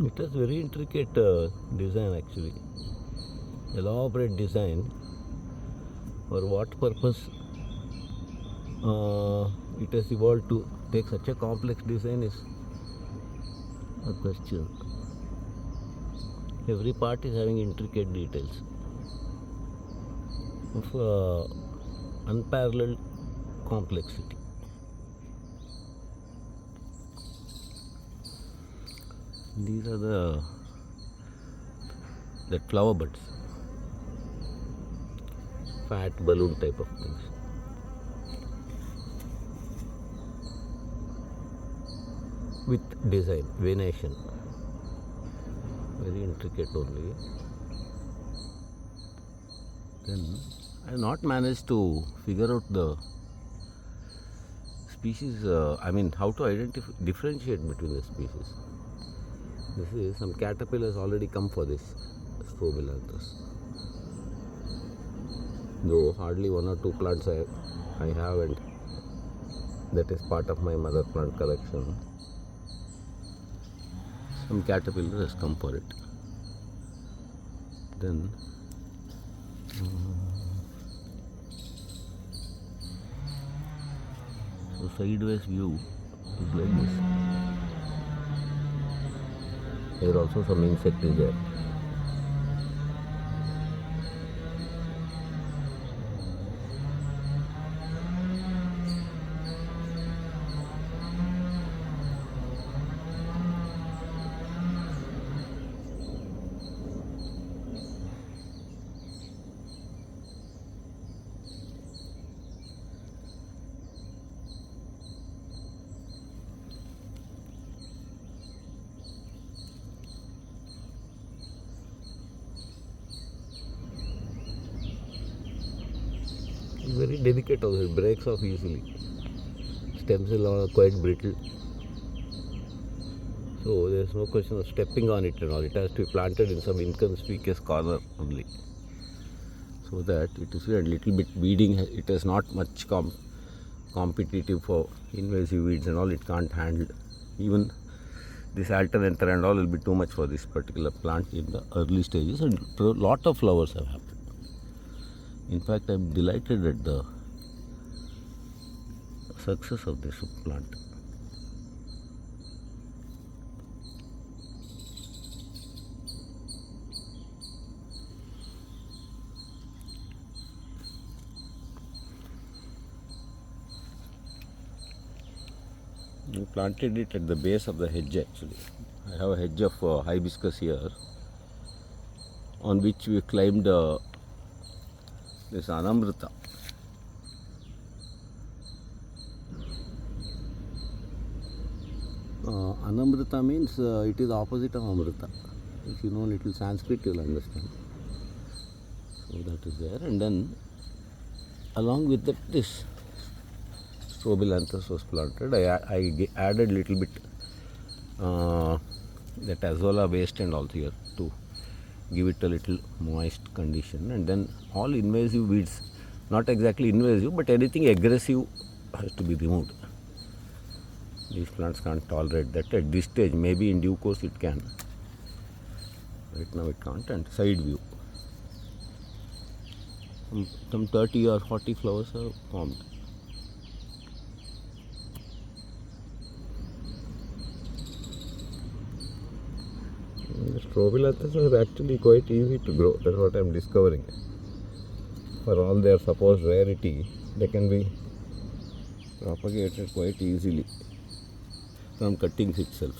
It has very intricate design actually, elaborate design. For what purpose it has evolved to take such a complex design is a question. Every part is having intricate details of unparalleled complexity. These are the flower buds, fat balloon type of things. With design, venation, very intricate only. Then I have not managed to figure out the species, how to differentiate between the species. This is some caterpillars already come for this Strobilanthus. Though hardly one or two plants I have, and that is part of my mother plant collection. Some caterpillar has come for it. Then the sideways view is like this. Here also some insect is there. Very delicate also, it breaks off easily. Stems are quite brittle, so there is no question of stepping on it and all. It has to be planted in some inconspicuous corner only, so that it is a little bit weeding. It is not much competitive for invasive weeds and all. It can't handle. Even this alternanthera and all will be too much for this particular plant in the early stages, and a lot of flowers have happened. In fact, I am delighted at the success of this plant. I planted it at the base of the hedge actually. I have a hedge of hibiscus here, on which we climbed this anamrita. Anamrita means it is opposite of amrita. If you know little Sanskrit, you will understand. So that is there, and then along with that, this Strobilanthus was planted. I added little bit that azolla waste and all here to give it a little moist condition, and then all invasive weeds, not exactly invasive, but anything aggressive has to be removed. These plants can't tolerate that at this stage. Maybe in due course it can. Right now it can't. And side view, some 30 or 40 flowers are formed. The Strobilanthus are actually quite easy to grow. That's what I am discovering. For all their supposed rarity, they can be propagated quite easily from cuttings itself.